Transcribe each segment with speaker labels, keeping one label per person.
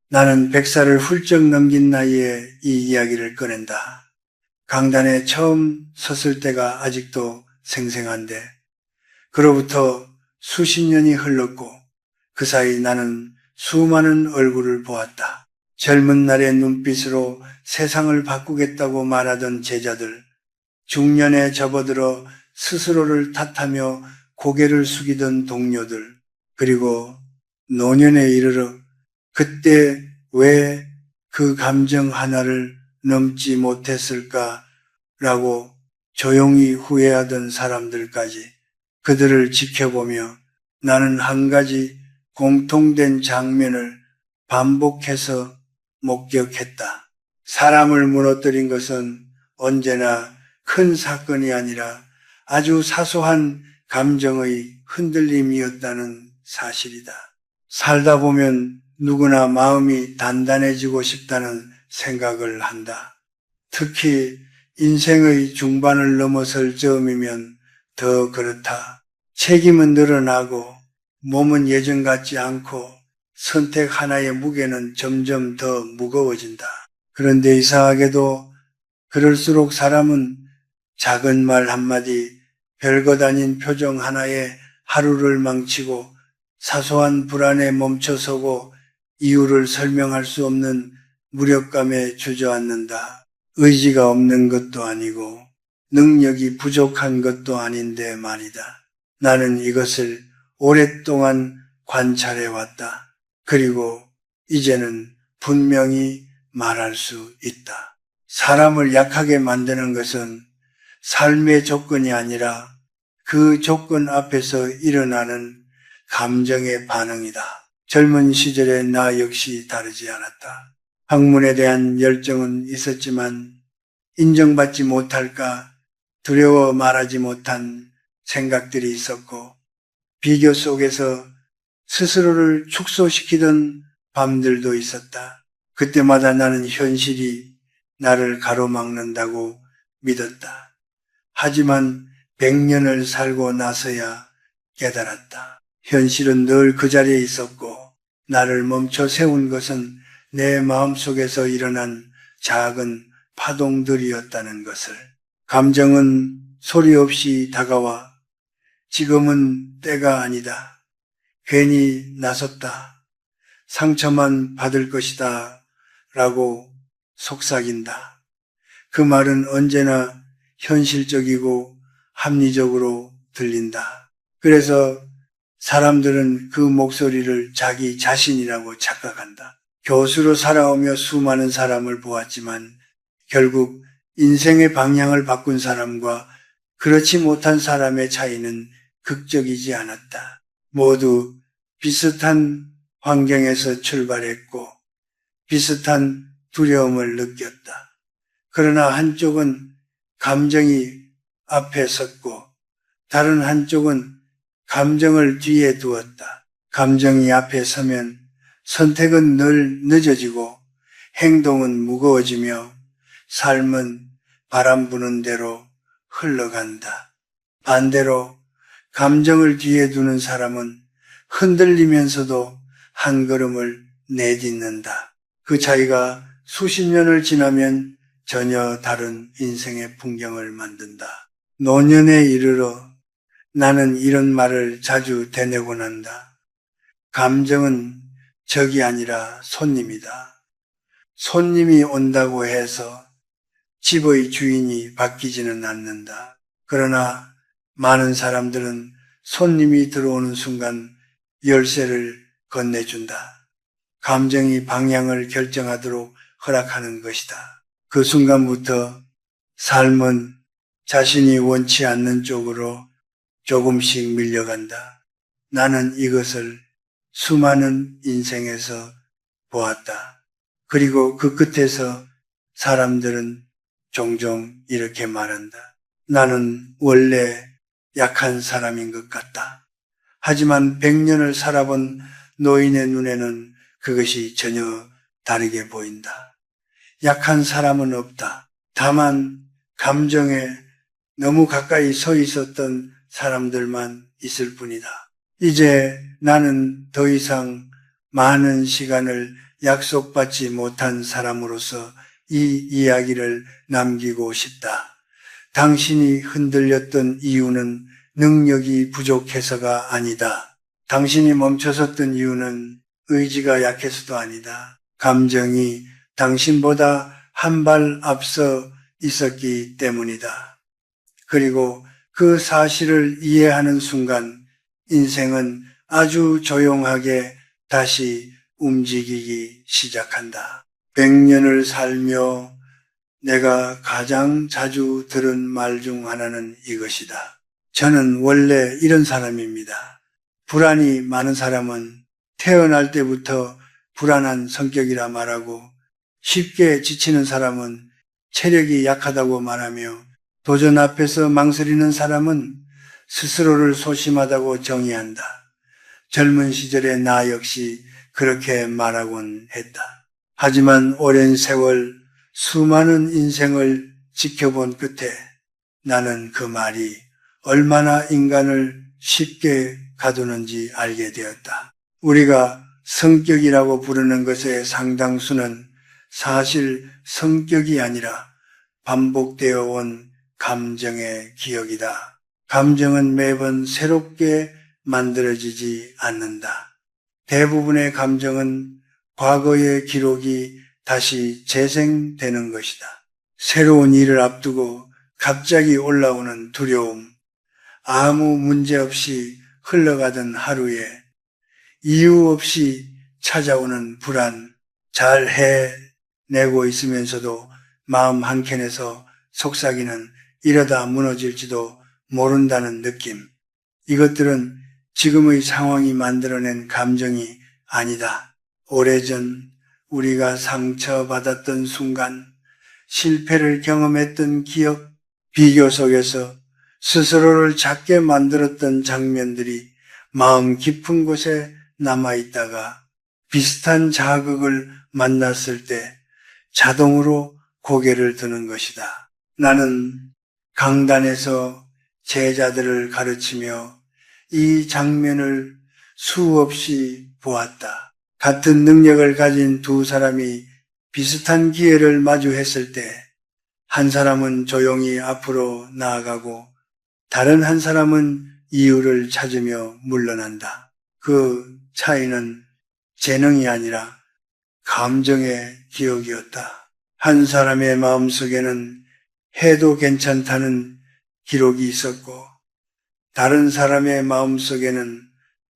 Speaker 1: 나는 100살을 훌쩍 넘긴 나이에 이 이야기를 꺼낸다. 강단에 처음 섰을 때가 아직도 생생한데 그로부터 수십 년이 흘렀고 그 사이 나는 수많은 얼굴을 보았다. 젊은 날의 눈빛으로 세상을 바꾸겠다고 말하던 제자들, 중년에 접어들어 스스로를 탓하며 고개를 숙이던 동료들, 그리고 노년에 이르러 그때 왜 그 감정 하나를 넘지 못했을까라고 조용히 후회하던 사람들까지 그들을 지켜보며 나는 한 가지 공통된 장면을 반복해서 목격했다. 사람을 무너뜨린 것은 언제나 큰 사건이 아니라 아주 사소한 감정의 흔들림이었다는 사실이다. 살다 보면 누구나 마음이 단단해지고 싶다는 생각을 한다. 특히 인생의 중반을 넘어설 즈음이면 더 그렇다. 책임은 늘어나고 몸은 예전 같지 않고 선택 하나의 무게는 점점 더 무거워진다. 그런데 이상하게도 그럴수록 사람은 작은 말 한마디, 별것 아닌 표정 하나에 하루를 망치고 사소한 불안에 멈춰서고 이유를 설명할 수 없는 무력감에 주저앉는다. 의지가 없는 것도 아니고 능력이 부족한 것도 아닌데 말이다. 나는 이것을 오랫동안 관찰해 왔다. 그리고 이제는 분명히 말할 수 있다. 사람을 약하게 만드는 것은 삶의 조건이 아니라 그 조건 앞에서 일어나는 감정의 반응이다. 젊은 시절의 나 역시 다르지 않았다. 학문에 대한 열정은 있었지만 인정받지 못할까 두려워 말하지 못한 생각들이 있었고 비교 속에서 스스로를 축소시키던 밤들도 있었다. 그때마다 나는 현실이 나를 가로막는다고 믿었다. 하지만 100년을 살고 나서야 깨달았다. 현실은 늘 그 자리에 있었고 나를 멈춰 세운 것은 내 마음속에서 일어난 작은 파동들이었다는 것을. 감정은 소리 없이 다가와 지금은 때가 아니다. 괜히 나섰다. 상처만 받을 것이다. 라고 속삭인다. 그 말은 언제나 현실적이고 합리적으로 들린다. 그래서 사람들은 그 목소리를 자기 자신이라고 착각한다. 교수로 살아오며 수많은 사람을 보았지만 결국 인생의 방향을 바꾼 사람과 그렇지 못한 사람의 차이는 극적이지 않았다. 모두 비슷한 환경에서 출발했고 비슷한 두려움을 느꼈다. 그러나 한쪽은 감정이 앞에 섰고 다른 한쪽은 감정을 뒤에 두었다. 감정이 앞에 서면 선택은 늘 늦어지고 행동은 무거워지며 삶은 바람 부는 대로 흘러간다. 반대로 감정을 뒤에 두는 사람은 흔들리면서도 한 걸음을 내딛는다. 그 차이가 수십 년을 지나면 전혀 다른 인생의 풍경을 만든다. 노년에 이르러 나는 이런 말을 자주 되뇌곤 한다. 감정은 적이 아니라 손님이다. 손님이 온다고 해서 집의 주인이 바뀌지는 않는다. 그러나 많은 사람들은 손님이 들어오는 순간 열쇠를 건네준다. 감정이 방향을 결정하도록 허락하는 것이다. 그 순간부터 삶은 자신이 원치 않는 쪽으로 조금씩 밀려간다. 나는 이것을 수많은 인생에서 보았다. 그리고 그 끝에서 사람들은 종종 이렇게 말한다. 나는 원래 약한 사람인 것 같다. 하지만 100년을 살아본 노인의 눈에는 그것이 전혀 다르게 보인다. 약한 사람은 없다. 다만 감정에 너무 가까이 서 있었던 사람들만 있을 뿐이다. 이제 나는 더 이상 많은 시간을 약속받지 못한 사람으로서 이 이야기를 남기고 싶다. 당신이 흔들렸던 이유는 능력이 부족해서가 아니다. 당신이 멈춰섰던 이유는 의지가 약해서도 아니다. 감정이 당신보다 한 발 앞서 있었기 때문이다. 그리고 그 사실을 이해하는 순간 인생은 아주 조용하게 다시 움직이기 시작한다. 100년을 살며 내가 가장 자주 들은 말 중 하나는 이것이다. 저는 원래 이런 사람입니다. 불안이 많은 사람은 태어날 때부터 불안한 성격이라 말하고 쉽게 지치는 사람은 체력이 약하다고 말하며 도전 앞에서 망설이는 사람은 스스로를 소심하다고 정의한다. 젊은 시절의 나 역시 그렇게 말하곤 했다. 하지만 오랜 세월 수많은 인생을 지켜본 끝에 나는 그 말이 얼마나 인간을 쉽게 가두는지 알게 되었다. 우리가 성격이라고 부르는 것의 상당수는 사실 성격이 아니라 반복되어 온 감정의 기억이다. 감정은 매번 새롭게 만들어지지 않는다. 대부분의 감정은 과거의 기록이 다시 재생되는 것이다. 새로운 일을 앞두고 갑자기 올라오는 두려움, 아무 문제 없이 흘러가던 하루에 이유 없이 찾아오는 불안, 잘 해내고 있으면서도 마음 한켠에서 속삭이는 이러다 무너질지도 모른다는 느낌. 이것들은 지금의 상황이 만들어낸 감정이 아니다. 오래전 우리가 상처받았던 순간, 실패를 경험했던 기억, 비교 속에서 스스로를 작게 만들었던 장면들이 마음 깊은 곳에 남아있다가 비슷한 자극을 만났을 때 자동으로 고개를 드는 것이다. 나는 강단에서 제자들을 가르치며 이 장면을 수없이 보았다. 같은 능력을 가진 두 사람이 비슷한 기회를 마주했을 때 한 사람은 조용히 앞으로 나아가고 다른 한 사람은 이유를 찾으며 물러난다. 그 차이는 재능이 아니라 감정의 기억이었다. 한 사람의 마음속에는 해도 괜찮다는 기록이 있었고 다른 사람의 마음속에는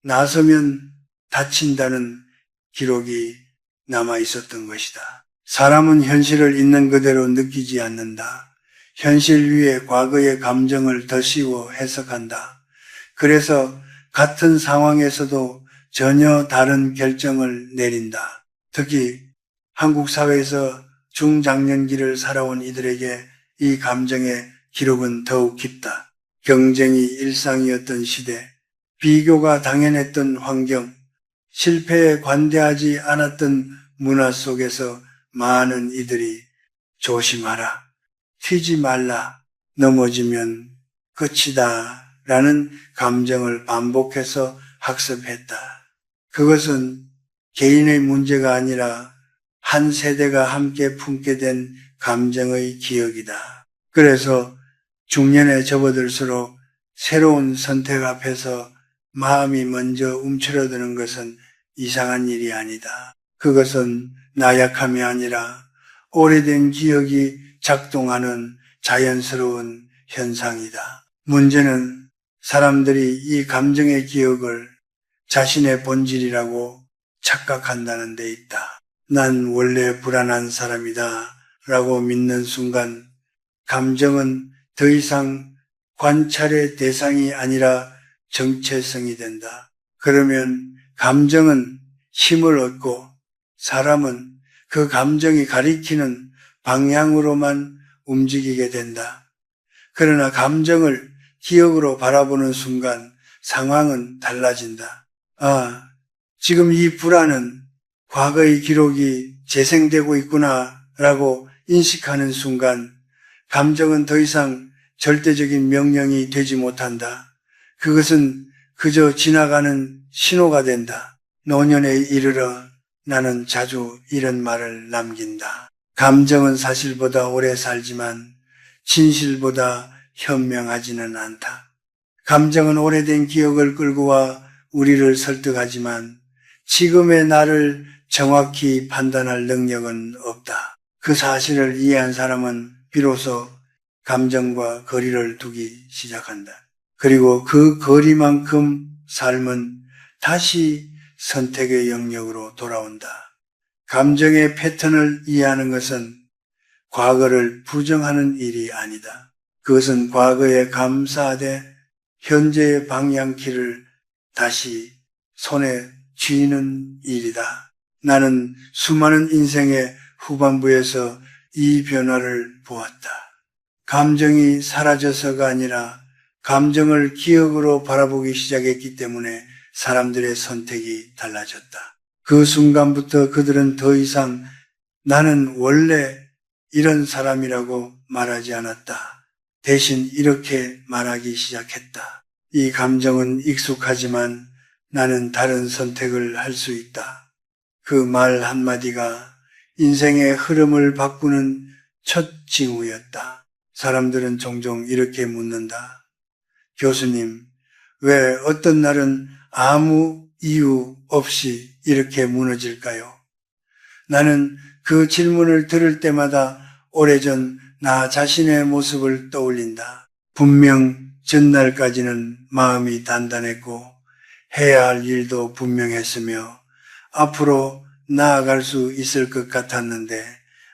Speaker 1: 나서면 다친다는 기록이 남아 있었던 것이다. 사람은 현실을 있는 그대로 느끼지 않는다. 현실 위에 과거의 감정을 덧씌워 해석한다. 그래서 같은 상황에서도 전혀 다른 결정을 내린다. 특히 한국 사회에서 중장년기를 살아온 이들에게 이 감정의 기록은 더욱 깊다. 경쟁이 일상이었던 시대, 비교가 당연했던 환경, 실패에 관대하지 않았던 문화 속에서 많은 이들이 조심하라, 튀지 말라, 넘어지면 끝이다 라는 감정을 반복해서 학습했다. 그것은 개인의 문제가 아니라 한 세대가 함께 품게 된 감정의 기억이다. 그래서 중년에 접어들수록 새로운 선택 앞에서 마음이 먼저 움츠러드는 것은 이상한 일이 아니다. 그것은 나약함이 아니라 오래된 기억이 작동하는 자연스러운 현상이다. 문제는 사람들이 이 감정의 기억을 자신의 본질이라고 착각한다는 데 있다. 난 원래 불안한 사람이다 라고 믿는 순간 감정은 더 이상 관찰의 대상이 아니라 정체성이 된다. 그러면 감정은 힘을 얻고 사람은 그 감정이 가리키는 방향으로만 움직이게 된다. 그러나 감정을 기억으로 바라보는 순간 상황은 달라진다. 아, 지금 이 불안은 과거의 기록이 재생되고 있구나 라고 인식하는 순간 감정은 더 이상 절대적인 명령이 되지 못한다. 그것은 그저 지나가는 신호가 된다. 노년에 이르러 나는 자주 이런 말을 남긴다. 감정은 사실보다 오래 살지만 진실보다 현명하지는 않다. 감정은 오래된 기억을 끌고 와 우리를 설득하지만 지금의 나를 정확히 판단할 능력은 없다. 그 사실을 이해한 사람은 비로소 감정과 거리를 두기 시작한다. 그리고 그 거리만큼 삶은 다시 선택의 영역으로 돌아온다. 감정의 패턴을 이해하는 것은 과거를 부정하는 일이 아니다. 그것은 과거에 감사하되 현재의 방향키를 다시 손에 쥐는 일이다. 나는 수많은 인생의 후반부에서 이 변화를 보았다. 감정이 사라져서가 아니라 감정을 기억으로 바라보기 시작했기 때문에 사람들의 선택이 달라졌다. 그 순간부터 그들은 더 이상 나는 원래 이런 사람이라고 말하지 않았다. 대신 이렇게 말하기 시작했다. 이 감정은 익숙하지만 나는 다른 선택을 할 수 있다. 그 말 한마디가 인생의 흐름을 바꾸는 첫 징후였다. 사람들은 종종 이렇게 묻는다. 교수님, 왜 어떤 날은 아무 이유 없이 이렇게 무너질까요? 나는 그 질문을 들을 때마다 오래전 나 자신의 모습을 떠올린다. 분명 전날까지는 마음이 단단했고 해야 할 일도 분명했으며 앞으로 나아갈 수 있을 것 같았는데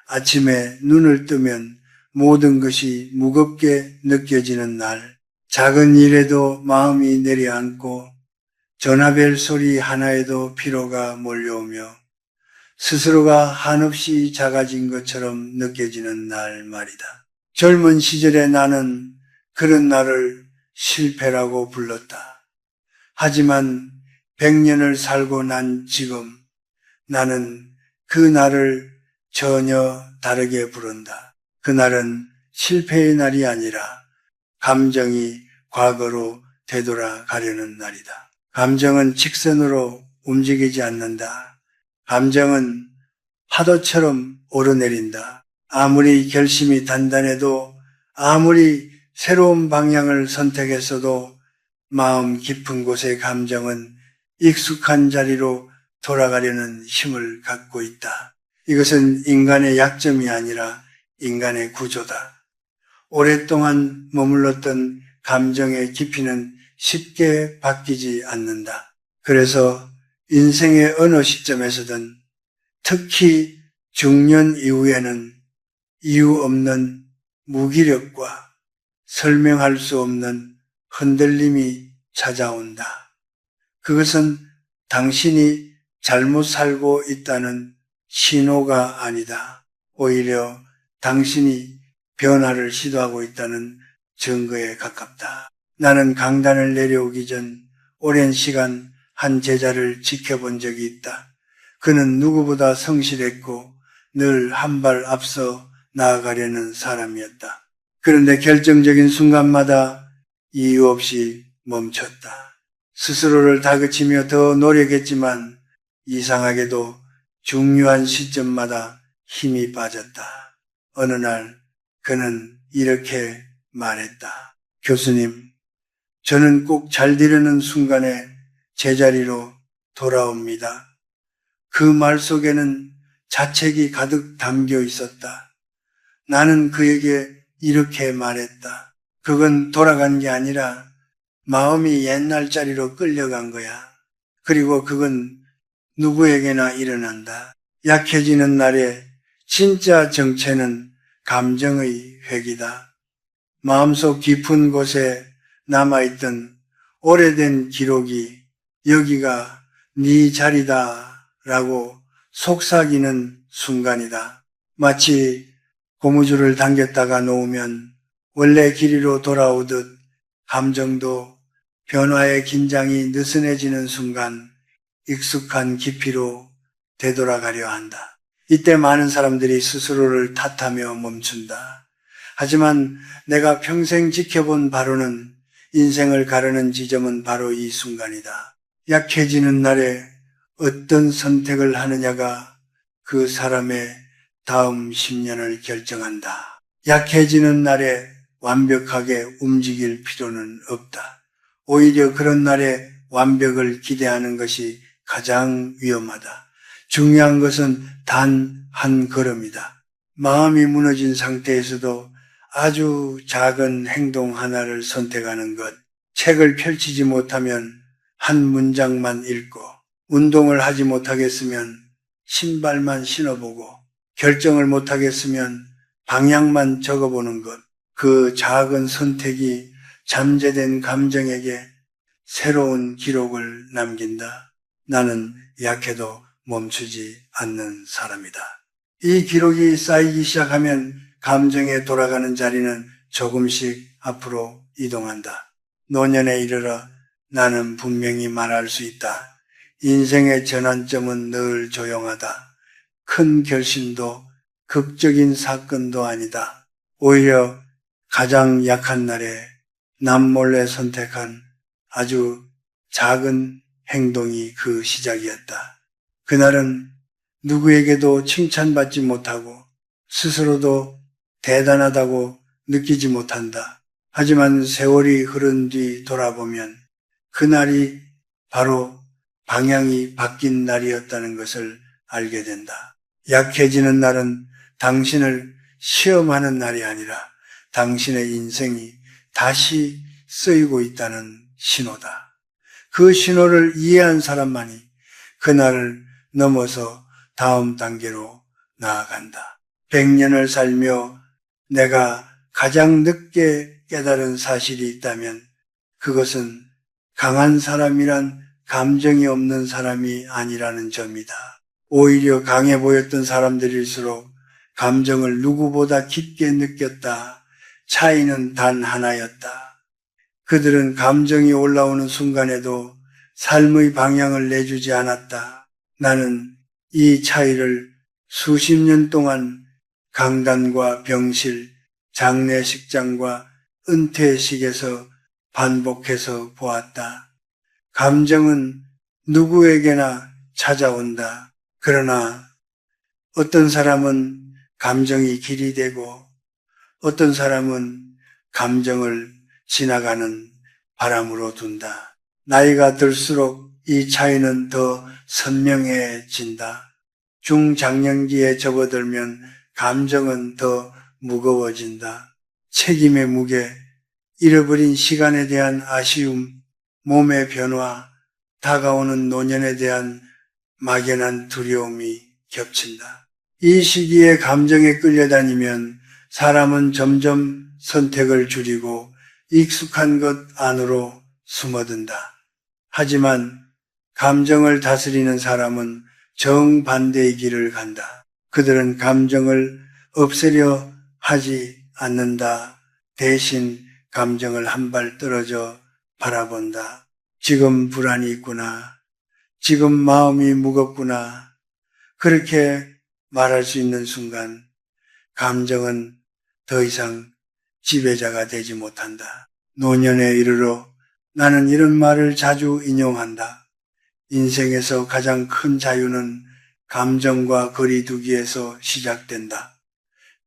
Speaker 1: 아침에 눈을 뜨면 모든 것이 무겁게 느껴지는 날, 작은 일에도 마음이 내려앉고 전화벨 소리 하나에도 피로가 몰려오며 스스로가 한없이 작아진 것처럼 느껴지는 날 말이다. 젊은 시절에 나는 그런 날을 실패라고 불렀다. 하지만 100년을 살고 난 지금 나는 그 날을 전혀 다르게 부른다. 그날은 실패의 날이 아니라 감정이 과거로 되돌아가려는 날이다. 감정은 직선으로 움직이지 않는다. 감정은 파도처럼 오르내린다. 아무리 결심이 단단해도 아무리 새로운 방향을 선택했어도 마음 깊은 곳의 감정은 익숙한 자리로 돌아가려는 힘을 갖고 있다. 이것은 인간의 약점이 아니라 인간의 구조다. 오랫동안 머물렀던 감정의 깊이는 쉽게 바뀌지 않는다. 그래서 인생의 어느 시점에서든 특히 중년 이후에는 이유 없는 무기력과 설명할 수 없는 흔들림이 찾아온다. 그것은 당신이 잘못 살고 있다는 신호가 아니다. 오히려 당신이 변화를 시도하고 있다는 증거에 가깝다. 나는 강단을 내려오기 전 오랜 시간 한 제자를 지켜본 적이 있다. 그는 누구보다 성실했고 늘 한 발 앞서 나아가려는 사람이었다. 그런데 결정적인 순간마다 이유 없이 멈췄다. 스스로를 다그치며 더 노력했지만 이상하게도 중요한 시점마다 힘이 빠졌다. 어느 날 그는 이렇게 말했다. 교수님, 저는 꼭 잘 되려는 순간에 제자리로 돌아옵니다. 그 말 속에는 자책이 가득 담겨 있었다. 나는 그에게 이렇게 말했다. 그건 돌아간 게 아니라 마음이 옛날 자리로 끌려간 거야. 그리고 그건 누구에게나 일어난다. 약해지는 날에 진짜 정체는 감정의 회귀다. 마음속 깊은 곳에 남아있던 오래된 기록이 여기가 네 자리다 라고 속삭이는 순간이다. 마치 고무줄을 당겼다가 놓으면 원래 길이로 돌아오듯 감정도 변화의 긴장이 느슨해지는 순간 익숙한 깊이로 되돌아가려 한다. 이때 많은 사람들이 스스로를 탓하며 멈춘다. 하지만 내가 평생 지켜본 바로는 인생을 가르는 지점은 바로 이 순간이다. 약해지는 날에 어떤 선택을 하느냐가 그 사람의 다음 10년을 결정한다. 약해지는 날에 완벽하게 움직일 필요는 없다. 오히려 그런 날에 완벽을 기대하는 것이 가장 위험하다. 중요한 것은 단 한 걸음이다. 마음이 무너진 상태에서도 아주 작은 행동 하나를 선택하는 것. 책을 펼치지 못하면 한 문장만 읽고, 운동을 하지 못하겠으면 신발만 신어보고, 결정을 못하겠으면 방향만 적어보는 것. 그 작은 선택이 잠재된 감정에게 새로운 기록을 남긴다. 나는 약해도 멈추지 않는 사람이다. 이 기록이 쌓이기 시작하면 감정에 돌아가는 자리는 조금씩 앞으로 이동한다. 노년에 이르러 나는 분명히 말할 수 있다. 인생의 전환점은 늘 조용하다. 큰 결심도 극적인 사건도 아니다. 오히려 가장 약한 날에 남몰래 선택한 아주 작은 행동이 그 시작이었다. 그날은 누구에게도 칭찬받지 못하고 스스로도 대단하다고 느끼지 못한다. 하지만 세월이 흐른 뒤 돌아보면 그날이 바로 방향이 바뀐 날이었다는 것을 알게 된다. 약해지는 날은 당신을 시험하는 날이 아니라 당신의 인생이 다시 쓰이고 있다는 신호다. 그 신호를 이해한 사람만이 그날을 넘어서 다음 단계로 나아간다. 100년을 살며 내가 가장 늦게 깨달은 사실이 있다면 그것은 강한 사람이란 감정이 없는 사람이 아니라는 점이다. 오히려 강해 보였던 사람들일수록 감정을 누구보다 깊게 느꼈다. 차이는 단 하나였다. 그들은 감정이 올라오는 순간에도 삶의 방향을 내주지 않았다. 나는 이 차이를 수십 년 동안 강단과 병실, 장례식장과 은퇴식에서 반복해서 보았다. 감정은 누구에게나 찾아온다. 그러나 어떤 사람은 감정이 길이 되고 어떤 사람은 감정을 지나가는 바람으로 둔다. 나이가 들수록 이 차이는 더 선명해진다. 중장년기에 접어들면 감정은 더 무거워진다. 책임의 무게, 잃어버린 시간에 대한 아쉬움, 몸의 변화, 다가오는 노년에 대한 막연한 두려움이 겹친다. 이 시기에 감정에 끌려다니면 사람은 점점 선택을 줄이고 익숙한 것 안으로 숨어든다. 하지만 감정을 다스리는 사람은 정반대의 길을 간다. 그들은 감정을 없애려 하지 않는다. 대신 감정을 한 발 떨어져 바라본다. 지금 불안이 있구나. 지금 마음이 무겁구나. 그렇게 말할 수 있는 순간 감정은 더 이상 지배자가 되지 못한다. 노년에 이르러 나는 이런 말을 자주 인용한다. 인생에서 가장 큰 자유는 감정과 거리두기에서 시작된다.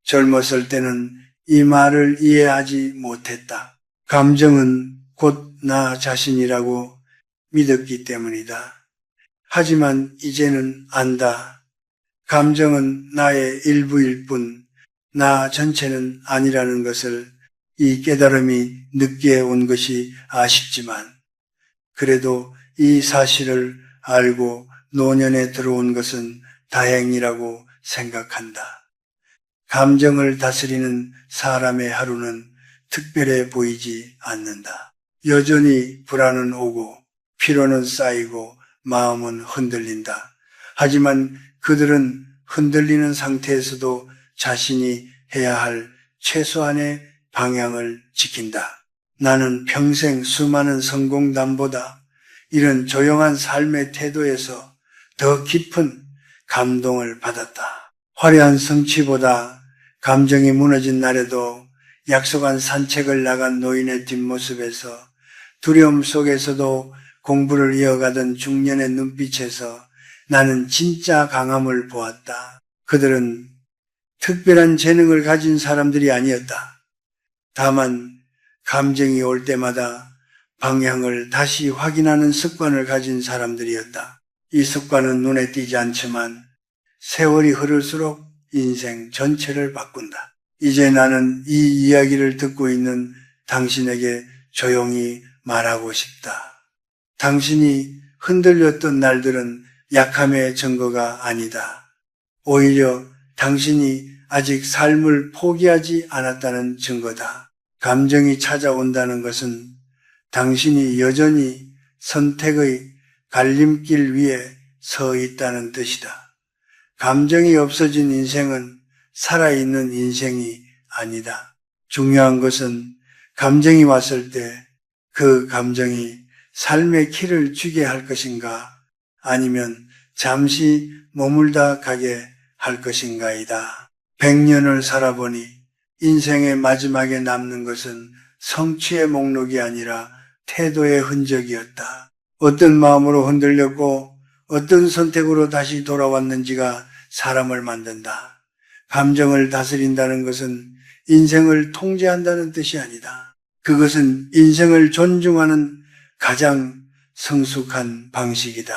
Speaker 1: 젊었을 때는 이 말을 이해하지 못했다. 감정은 곧 나 자신이라고 믿었기 때문이다. 하지만 이제는 안다. 감정은 나의 일부일 뿐, 나 전체는 아니라는 것을 이 깨달음이 늦게 온 것이 아쉽지만, 그래도 이 사실을 알고 노년에 들어온 것은 다행이라고 생각한다. 감정을 다스리는 사람의 하루는 특별해 보이지 않는다. 여전히 불안은 오고 피로는 쌓이고 마음은 흔들린다. 하지만 그들은 흔들리는 상태에서도 자신이 해야 할 최소한의 방향을 지킨다. 나는 평생 수많은 성공담보다 이런 조용한 삶의 태도에서 더 깊은 감동을 받았다. 화려한 성취보다 감정이 무너진 날에도 약속한 산책을 나간 노인의 뒷모습에서 두려움 속에서도 공부를 이어가던 중년의 눈빛에서 나는 진짜 강함을 보았다. 그들은 특별한 재능을 가진 사람들이 아니었다. 다만 감정이 올 때마다 방향을 다시 확인하는 습관을 가진 사람들이었다. 이 습관은 눈에 띄지 않지만 세월이 흐를수록 인생 전체를 바꾼다. 이제 나는 이 이야기를 듣고 있는 당신에게 조용히 말하고 싶다. 당신이 흔들렸던 날들은 약함의 증거가 아니다. 오히려 당신이 아직 삶을 포기하지 않았다는 증거다. 감정이 찾아온다는 것은 당신이 여전히 선택의 갈림길 위에 서 있다는 뜻이다. 감정이 없어진 인생은 살아있는 인생이 아니다. 중요한 것은 감정이 왔을 때 그 감정이 삶의 키를 쥐게 할 것인가 아니면 잠시 머물다 가게 할 것인가이다. 100년을 살아보니 인생의 마지막에 남는 것은 성취의 목록이 아니라 태도의 흔적이었다. 어떤 마음으로 흔들렸고 어떤 선택으로 다시 돌아왔는지가 사람을 만든다. 감정을 다스린다는 것은 인생을 통제한다는 뜻이 아니다. 그것은 인생을 존중하는 가장 성숙한 방식이다.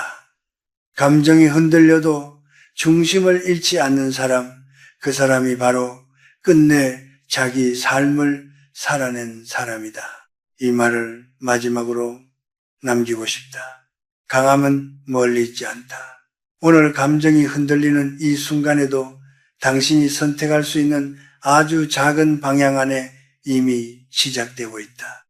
Speaker 1: 감정이 흔들려도 중심을 잃지 않는 사람, 그 사람이 바로 끝내 자기 삶을 살아낸 사람이다. 이 말을 마지막으로 남기고 싶다. 강함은 멀리 있지 않다. 오늘 감정이 흔들리는 이 순간에도 당신이 선택할 수 있는 아주 작은 방향 안에 이미 시작되고 있다.